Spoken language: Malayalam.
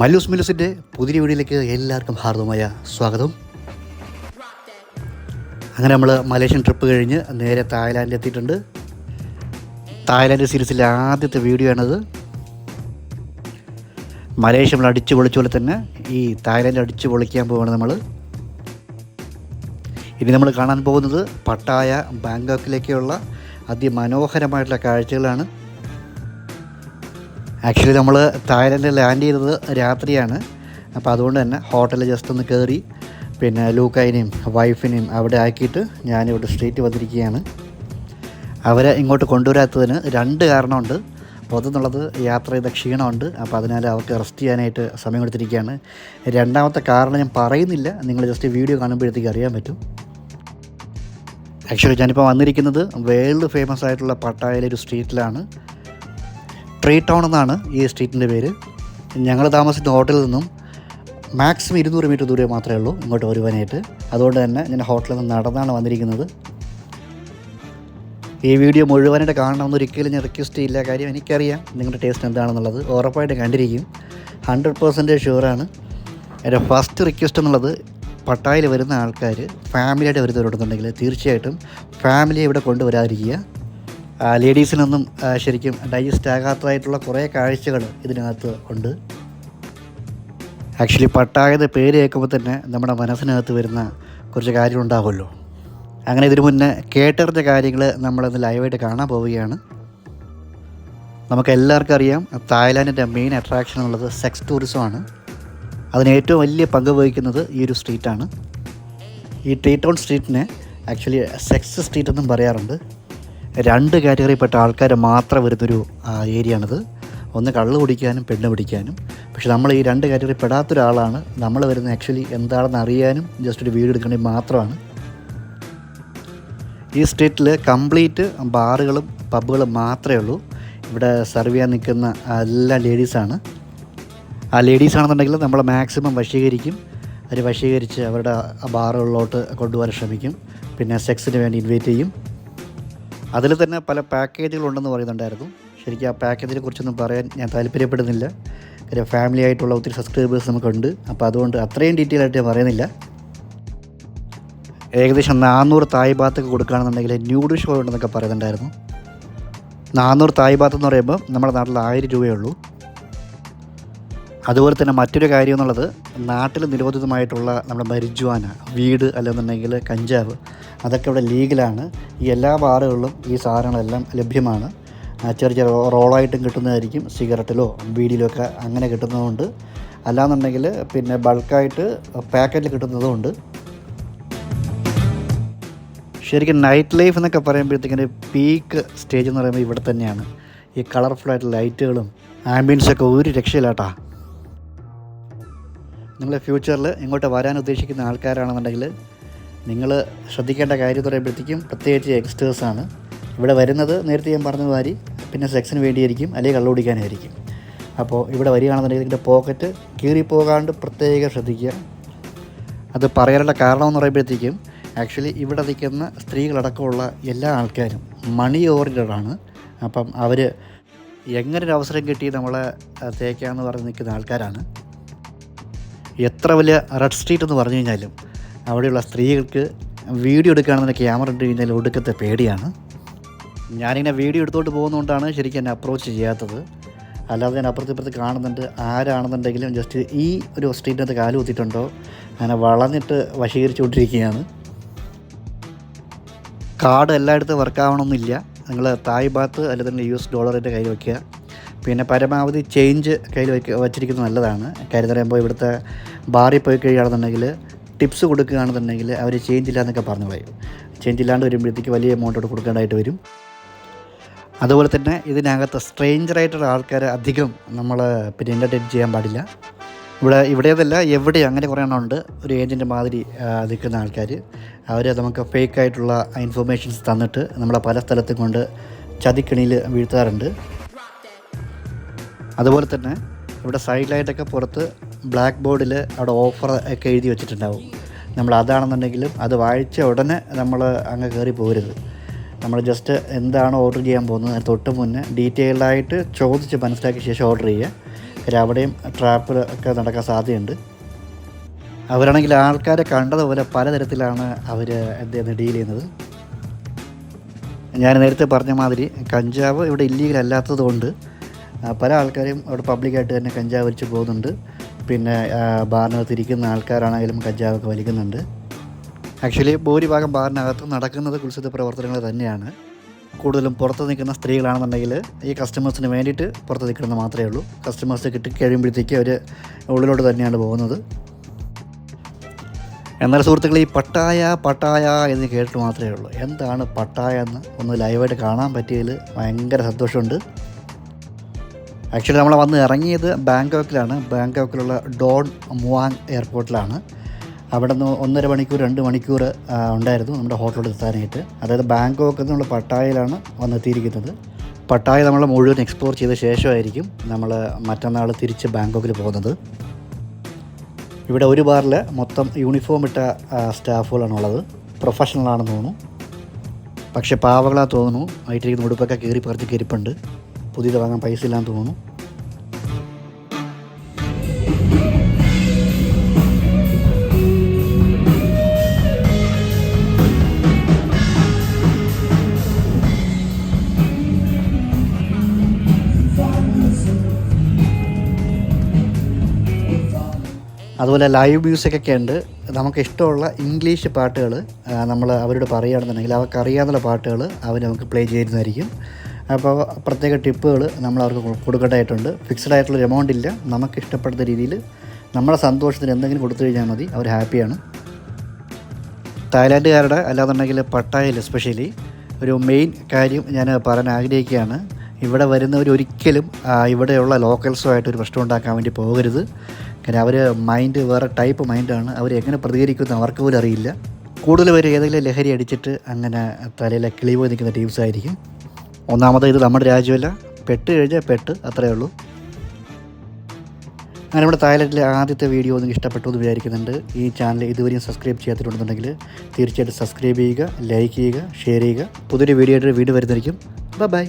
മല്ലൂസ് മില്ലൂസിൻ്റെ പുതിയ വീഡിയോയിലേക്ക് എല്ലാവർക്കും ഹാർദവമായ സ്വാഗതം. അങ്ങനെ നമ്മൾ മലേഷ്യൻ ട്രിപ്പ് കഴിഞ്ഞ് നേരെ തായ്ലാൻഡിൽ എത്തിയിട്ടുണ്ട്. തായ്ലാൻഡ് സീരീസിലെ ആദ്യത്തെ വീഡിയോ ആണത്. മലേഷ്യ നമ്മൾ അടിച്ചു പൊളിച്ച പോലെ തന്നെ ഈ തായ്ലാൻഡ് അടിച്ചു പൊളിക്കാൻ പോവുകയാണ് നമ്മൾ. ഇനി നമ്മൾ കാണാൻ പോകുന്നത് പട്ടായ ബാങ്കോക്കിലേക്കുള്ള അതിമനോഹരമായിട്ടുള്ള കാഴ്ചകളാണ്. ആക്ച്വലി നമ്മൾ തായ്ലൻഡിൽ ലാൻഡ് ചെയ്തത് രാത്രിയാണ്. അപ്പോൾ അതുകൊണ്ട് തന്നെ ഹോട്ടലിൽ ജസ്റ്റ് ഒന്ന് കയറി പിന്നെ ലൂക്കായിനെയും വൈഫിനെയും അവിടെ ആക്കിയിട്ട് ഞാനിവിടെ സ്ട്രീറ്റ് വന്നിരിക്കുകയാണ്. അവരെ ഇങ്ങോട്ട് കൊണ്ടുവരാത്തതിന് രണ്ട് കാരണമുണ്ട്. ഒന്നെന്നുള്ളത് യാത്ര ചെയ്ത ക്ഷീണമുണ്ട്, അപ്പോൾ അതിനാൽ അവർക്ക് റെസ്റ്റ് ചെയ്യാനായിട്ട് സമയം കൊടുത്തിരിക്കുകയാണ്. രണ്ടാമത്തെ കാരണം ഞാൻ പറയുന്നില്ല, നിങ്ങൾ ജസ്റ്റ് വീഡിയോ കാണുമ്പോഴത്തേക്ക് അറിയാൻ പറ്റും. ആക്ച്വലി ഞാനിപ്പോൾ വന്നിരിക്കുന്നത് വേൾഡ് ഫേമസ് ആയിട്ടുള്ള പട്ടായയിലെ ഒരു സ്ട്രീറ്റിലാണ്. ട്രീ ടൗൺ എന്നാണ് ഈ സ്ട്രീറ്റിൻ്റെ പേര്. ഞങ്ങൾ താമസിക്കുന്ന ഹോട്ടലിൽ നിന്നും മാക്സിമം 200 മീറ്റർ ദൂരെ മാത്രമേ ഉള്ളൂ ഇങ്ങോട്ട് വരുവാനായിട്ട്. അതുകൊണ്ട് തന്നെ ഞാൻ ഹോട്ടലിൽ നിന്ന് നടന്നാണ് വന്നിരിക്കുന്നത്. ഈ വീഡിയോ മുഴുവനായിട്ട് കാണണമെന്ന് ഒരിക്കലും ഞാൻ റിക്വസ്റ്റ് ചെയ്യില്ല. കാര്യം എനിക്കറിയാം നിങ്ങളുടെ ടേസ്റ്റ് എന്താണെന്നുള്ളത്. ഉറപ്പായിട്ട് കണ്ടിരിക്കും, 100% ഷുവറാണ്. എൻ്റെ ഫസ്റ്റ് റിക്വസ്റ്റ് എന്നുള്ളത് പട്ടായയിൽ വരുന്ന ആൾക്കാർ ഫാമിലിയായിട്ട് വരുന്നവരുണ്ടെന്നുണ്ടെങ്കിൽ തീർച്ചയായിട്ടും ഫാമിലിയെ ഇവിടെ കൊണ്ടുവരാതിരിക്കുക. ലേഡീസിനൊന്നും ശരിക്കും ഡൈജസ്റ്റ് ആകാത്തതായിട്ടുള്ള കുറേ കാഴ്ചകൾ ഇതിനകത്ത് ഉണ്ട്. ആക്ച്വലി പട്ടായയുടെ പേര് കേൾക്കുമ്പോൾ തന്നെ നമ്മുടെ മനസ്സിനകത്ത് വരുന്ന കുറച്ച് കാര്യങ്ങളുണ്ടാകുമല്ലോ. അങ്ങനെ ഇതിനു മുന്നേ കേട്ടറിഞ്ഞ കാര്യങ്ങൾ നമ്മളിന്ന് ലൈവായിട്ട് കാണാൻ പോവുകയാണ്. നമുക്കെല്ലാവർക്കും അറിയാം തായ്ലാൻഡിൻ്റെ മെയിൻ അട്രാക്ഷൻ എന്നുള്ളത് സെക്സ് ടൂറിസമാണ്. അതിന് ഏറ്റവും വലിയ പങ്ക് വഹിക്കുന്നത് ഈ ഒരു സ്ട്രീറ്റാണ്. ഈ ട്രീ ടൗൺ സ്ട്രീറ്റിനെ ആക്ച്വലി സെക്സ് സ്ട്രീറ്റ് എന്നും പറയാറുണ്ട്. രണ്ട് കാറ്റഗറിയിൽപ്പെട്ട ആൾക്കാർ മാത്രം വരുന്നൊരു ഏരിയയാണിത്. ഒന്ന് കള്ള് കുടിക്കാനും പെണ്ണ് പിടിക്കാനും. പക്ഷെ നമ്മൾ ഈ രണ്ട് കാറ്റഗറി പെടാത്തൊരാളാണ്. നമ്മൾ വരുന്നത് ആക്ച്വലി എന്താണെന്ന് അറിയാനും ജസ്റ്റ് ഒരു വീഡിയോ എടുക്കണമെങ്കിൽ മാത്രമാണ്. ഈ സ്ട്രീറ്റിൽ കംപ്ലീറ്റ് ബാറുകളും പബ്ബുകളും മാത്രമേ ഉള്ളൂ. ഇവിടെ സെർവ് ചെയ്യാൻ നിൽക്കുന്ന എല്ലാ ലേഡീസാണ്. ആ ലേഡീസാണെന്നുണ്ടെങ്കിൽ നമ്മൾ മാക്സിമം വശീകരിക്കും. അവർ വശീകരിച്ച് അവരുടെ ബാറുകളിലോട്ട് കൊണ്ടുപോകാൻ ശ്രമിക്കും. പിന്നെ സെക്സിന് വേണ്ടി ഇൻവൈറ്റ് ചെയ്യും. അതിൽ തന്നെ പല പാക്കേജുകളുണ്ടെന്ന് പറയുന്നുണ്ടായിരുന്നു. ശരിക്കും ആ പാക്കേജിനെ കുറിച്ചൊന്നും പറയാൻ ഞാൻ താല്പര്യപ്പെടുന്നില്ല. കാര്യം ഫാമിലി ആയിട്ടുള്ള ഒത്തിരി സബ്സ്ക്രൈബേഴ്സ് നമുക്കുണ്ട്. അപ്പോൾ അതുകൊണ്ട് അത്രയും ഡീറ്റെയിൽ ആയിട്ട് ഞാൻ പറയുന്നില്ല. ഏകദേശം 400 തായ് ബാത്തൊക്കെ കൊടുക്കുകയാണെന്നുണ്ടെങ്കിൽ ന്യൂഡ് ഷോ ഉണ്ടെന്നൊക്കെ പറയുന്നുണ്ടായിരുന്നു. 400 തായ് ബാത്ത് എന്ന് പറയുമ്പോൾ നമ്മുടെ നാട്ടിൽ 1000 രൂപയേ ഉള്ളൂ. അതുപോലെ തന്നെ മറ്റൊരു കാര്യം എന്നുള്ളത് നാട്ടിൽ നിരോധിതമായിട്ടുള്ള നമ്മുടെ മരിജുവാന, വീട് അല്ലെന്നുണ്ടെങ്കിൽ കഞ്ചാവ്, അതൊക്കെ ഇവിടെ ലീഗലാണ്. ഈ എല്ലാ ബാറുകളിലും ഈ സാധനങ്ങളെല്ലാം ലഭ്യമാണ്. ചെറിയ റോളായിട്ടും കിട്ടുന്നതായിരിക്കും, സിഗരറ്റിലോ വീഡിയിലോ ഒക്കെ അങ്ങനെ കിട്ടുന്നതുകൊണ്ട്. അല്ലാന്നുണ്ടെങ്കിൽ പിന്നെ ബൾക്കായിട്ട് പാക്കറ്റിൽ കിട്ടുന്നതുമുണ്ട്. ശരിക്കും നൈറ്റ് ലൈഫ് എന്നൊക്കെ പറയുമ്പോഴത്തേക്കിന് പീക്ക് സ്റ്റേജ് എന്ന് പറയുമ്പോൾ ഇവിടെ തന്നെയാണ്. ഈ കളർഫുള്ളായിട്ടുള്ള ലൈറ്റുകളും ആംബിയൻസൊക്കെ ഒരു രക്ഷയില്ലാട്ടാ. നിങ്ങൾ ഫ്യൂച്ചറിൽ ഇങ്ങോട്ട് വരാൻ ഉദ്ദേശിക്കുന്ന ആൾക്കാരാണെന്നുണ്ടെങ്കിൽ നിങ്ങൾ ശ്രദ്ധിക്കേണ്ട കാര്യം എന്ന് പറയുമ്പോഴത്തേക്കും പ്രത്യേകിച്ച് യങ്സ്റ്റേഴ്സാണ്. ഇവിടെ വരുന്നത് നേരത്തെ ഞാൻ പറഞ്ഞ മാതിരി പിന്നെ സെക്സിന് വേണ്ടിയായിരിക്കും, അല്ലെങ്കിൽ കള്ളു കുടിക്കാനായിരിക്കും. അപ്പോൾ ഇവിടെ വരികയാണെന്നുണ്ടെങ്കിൽ നിങ്ങളുടെ പോക്കറ്റ് കീറിപ്പോകാണ്ട് പ്രത്യേകം ശ്രദ്ധിക്കുക. അത് പറയാനുള്ള കാരണമെന്ന് പറയുമ്പോഴത്തേക്കും ആക്ച്വലി ഇവിടെ നിൽക്കുന്ന സ്ത്രീകളടക്കമുള്ള എല്ലാ ആൾക്കാരും മണി ഓറിയൻറ്റഡാണ്. അപ്പം അവർ എങ്ങനെ ഒരു അവസരം കിട്ടി നമ്മളെ തേക്കാമെന്ന് പറഞ്ഞ് നിൽക്കുന്ന ആൾക്കാരാണ്. എത്ര വലിയ റെഡ് സ്ട്രീറ്റ് എന്ന് പറഞ്ഞു കഴിഞ്ഞാലും അവിടെയുള്ള സ്ത്രീകൾക്ക് വീഡിയോ എടുക്കുകയാണെന്നുണ്ടെങ്കിൽ ക്യാമറ ഇട്ട് കഴിഞ്ഞാൽ ഒടുക്കത്തെ പേടിയാണ്. ഞാനിങ്ങനെ വീഡിയോ എടുത്തുകൊണ്ട് പോകുന്നതുകൊണ്ടാണ് ശരിക്കും എന്നെ അപ്രോച്ച് ചെയ്യാത്തത്. അല്ലാതെ ഞാൻ അപ്പുറത്ത് കാണുന്നുണ്ട്. ആരാണെന്നുണ്ടെങ്കിലും ജസ്റ്റ് ഈ ഒരു സ്ട്രീറ്റിനകത്ത് കാല് കുത്തിയിട്ടുണ്ടോ അങ്ങനെ വളഞ്ഞിട്ട് വശീകരിച്ചുകൊണ്ടിരിക്കുകയാണ്. കാർഡ് എല്ലായിടത്തും വർക്കാവണമെന്നില്ല. നിങ്ങൾ തായ് ബാത്ത് അല്ലെങ്കിൽ $US കയ്യിൽ വയ്ക്കുക. പിന്നെ പരമാവധി ചേഞ്ച് കയ്യിൽ വച്ചിരിക്കുന്നത് നല്ലതാണ്. കാര്യം പറയുമ്പോൾ ഇവിടുത്തെ ബാറിൽ പോയി കഴിയുകയാണെന്നുണ്ടെങ്കിൽ ടിപ്സ് കൊടുക്കുകയാണെന്നുണ്ടെങ്കിൽ അവർ ചേഞ്ച് ഇല്ല എന്നൊക്കെ പറഞ്ഞു പറയും. ചേഞ്ച് ഇല്ലാണ്ട് വരുമ്പോഴത്തേക്ക് വലിയ എമൗണ്ടോട് കൊടുക്കേണ്ടതായിട്ട് വരും. അതുപോലെ തന്നെ ഇതിനകത്ത് സ്ട്രേഞ്ചറായിട്ടുള്ള ആൾക്കാർ അധികം നമ്മൾ പിന്നെ എൻ്റർടൈൻ ചെയ്യാൻ പാടില്ല. ഇവിടേതല്ല എവിടെ അങ്ങനെ കുറേ എണ്ണമുണ്ട്. ഒരു ഏജൻറ്റ് മാതിരി നിൽക്കുന്ന ആൾക്കാർ, അവർ നമുക്ക് ഫേക്കായിട്ടുള്ള ഇൻഫർമേഷൻസ് തന്നിട്ട് നമ്മളെ പല സ്ഥലത്തും കൊണ്ട് ചതിക്കണിയിൽ വീഴ്ത്താറുണ്ട്. അതുപോലെ തന്നെ ഇവിടെ സൈഡിലായിട്ടൊക്കെ പുറത്ത് ബ്ലാക്ക് ബോർഡിൽ അവിടെ ഓഫർ ഒക്കെ എഴുതി വെച്ചിട്ടുണ്ടാവും. നമ്മൾ അതാണെന്നുണ്ടെങ്കിലും അത് വായിച്ച ഉടനെ നമ്മൾ അങ്ങ് കയറി പോരുത്. നമ്മൾ ജസ്റ്റ് എന്താണ് ഓർഡർ ചെയ്യാൻ പോകുന്നത് തൊട്ട് മുന്നേ ഡീറ്റെയിൽഡായിട്ട് ചോദിച്ച് മനസ്സിലാക്കിയ ശേഷം ഓർഡർ ചെയ്യുക. കാര്യം അവിടെയും ട്രാപ്പിൽ ഒക്കെ നടക്കാൻ സാധ്യതയുണ്ട്. അവരാണെങ്കിൽ ആൾക്കാരെ കണ്ടതുപോലെ പലതരത്തിലാണ് അവർ ഡീൽ ചെയ്യുന്നത്. ഞാൻ നേരത്തെ പറഞ്ഞ മാതിരി കഞ്ചാവ് ഇവിടെ ഇല്ലീഗൽ അല്ലാത്തത് കൊണ്ട് പല ആൾക്കാരും അവിടെ പബ്ലിക്കായിട്ട് തന്നെ കഞ്ചാവ് വലിച്ച് പോകുന്നുണ്ട്. പിന്നെ ബാറിനകത്ത് ഇരിക്കുന്ന ആൾക്കാരാണെങ്കിലും കഞ്ചാവൊക്കെ വലിക്കുന്നുണ്ട്. ആക്ച്വലി ഭൂരിഭാഗം ബാറിനകത്ത് നടക്കുന്നത് കുൽസിത പ്രവർത്തനങ്ങൾ തന്നെയാണ്. കൂടുതലും പുറത്ത് നിൽക്കുന്ന സ്ത്രീകളാണെന്നുണ്ടെങ്കിൽ ഈ കസ്റ്റമേഴ്സിന് വേണ്ടിയിട്ട് പുറത്ത് നിൽക്കണമെന്ന് മാത്രമേ ഉള്ളൂ. കസ്റ്റമേഴ്സ് കിട്ടിക്കഴിയുമ്പോഴത്തേക്ക് അവർ ഉള്ളിലോട്ട് തന്നെയാണ് പോകുന്നത്. എന്നാൽ സുഹൃത്തുക്കൾ, ഈ പട്ടായ എന്ന് കേട്ടിട്ട് മാത്രമേ ഉള്ളൂ. എന്താണ് പട്ടായ എന്ന് ഒന്ന് ലൈവായിട്ട് കാണാൻ പറ്റിയതിൽ ഭയങ്കര സന്തോഷമുണ്ട്. ആക്ച്വലി നമ്മൾ വന്ന് ഇറങ്ങിയത് ബാങ്കോക്കിലാണ്. ബാങ്കോക്കിലുള്ള ഡോൺ മുവാങ് എയർപോർട്ടിലാണ്. അവിടെ നിന്ന് 1.5 മണിക്കൂർ 2 മണിക്കൂർ ഉണ്ടായിരുന്നു നമ്മുടെ ഹോട്ടലിൽ എത്താനായിട്ട്. അതായത് ബാങ്കോക്കിൽ നിന്നുള്ള പട്ടായയിലാണ് വന്നെത്തിയിരിക്കുന്നത്. പട്ടായ നമ്മൾ മുഴുവൻ എക്സ്പ്ലോർ ചെയ്ത ശേഷമായിരിക്കും നമ്മൾ മറ്റന്നാൾ തിരിച്ച് ബാങ്കോക്കിൽ പോകുന്നത്. ഇവിടെ ഒരു ബാറിൽ മൊത്തം യൂണിഫോം ഇട്ട സ്റ്റാഫുകളാണുള്ളത്. പ്രൊഫഷണലാണെന്ന് തോന്നുന്നു. പക്ഷേ പാവകളാണ് തോന്നുന്നു. ആയിട്ടിരിക്കുന്ന ഉടുപ്പൊക്കെ കീറി പറിച്ച് കയറിപ്പുണ്ട്. പുതിയത് വാങ്ങാൻ പൈസ ഇല്ലാന്ന് തോന്നുന്നു. അതുപോലെ ലൈവ് മ്യൂസിക്കൊക്കെ ഉണ്ട്. നമുക്ക് ഇഷ്ടമുള്ള ഇംഗ്ലീഷ് പാട്ടുകൾ നമ്മൾ അവരോട് പറയുകയാണെന്നുണ്ടെങ്കിൽ അവർക്കറിയാവുന്ന പാട്ടുകൾ അവർ നമുക്ക് പ്ലേ ചെയ്യുന്നതായിരിക്കും. അപ്പോൾ പ്രത്യേക ടിപ്പുകൾ നമ്മൾ അവർക്ക് കൊടുക്കേണ്ടതായിട്ടുണ്ട്. ഫിക്സഡ് ആയിട്ടുള്ളൊരു എമൗണ്ട് ഇല്ല. നമുക്ക് ഇഷ്ടപ്പെടുന്ന രീതിയിൽ നമ്മുടെ സന്തോഷത്തിന് എന്തെങ്കിലും കൊടുത്തു കഴിഞ്ഞാൽ മതി. അവർ ഹാപ്പിയാണ്. തായ്ലാൻഡുകാരുടെ അല്ലാന്നുണ്ടെങ്കിൽ പട്ടായയിൽ എസ്പെഷ്യലി ഒരു മെയിൻ കാര്യം ഞാൻ പറയാൻ ആഗ്രഹിക്കുകയാണ്. ഇവിടെ വരുന്നവരൊരിക്കലും ഇവിടെയുള്ള ലോക്കൽസുമായിട്ട് ഒരു പ്രശ്നം ഉണ്ടാക്കാൻ വേണ്ടി പോകരുത്. കാരണം അവർ മൈൻഡ് വേറെ ടൈപ്പ് മൈൻഡാണ്. അവർ എങ്ങനെ പ്രതികരിക്കുമെന്ന് അവർക്ക് പോലും അറിയില്ല. കൂടുതൽ പേര് ഏതെങ്കിലും ലഹരി അടിച്ചിട്ട് അങ്ങനെ തലയിലെ കിളി പോയി നിൽക്കുന്ന ടീംസായിരിക്കും. ഒന്നാമത് ഇത് നമ്മുടെ രാജ്യമല്ല. പെട്ട് കഴിഞ്ഞാൽ പെട്ട്, അത്രയേ ഉള്ളൂ. അങ്ങനെ നമ്മുടെ തായ്ലൻഡിലെ ആദ്യത്തെ വീഡിയോ നിങ്ങൾക്ക് ഇഷ്ടപ്പെട്ടു എന്ന് വിചാരിക്കുന്നുണ്ട്. ഈ ചാനൽ ഇതുവരെയും സബ്സ്ക്രൈബ് ചെയ്യാത്തിട്ടുണ്ടെന്നുണ്ടെങ്കിൽ തീർച്ചയായിട്ടും സബ്സ്ക്രൈബ് ചെയ്യുക, ലൈക്ക് ചെയ്യുക, ഷെയർ ചെയ്യുക. പുതിയൊരു വീഡിയോ ആയിട്ട് വീണ്ടും വരുന്നതായിരിക്കും. ബൈ.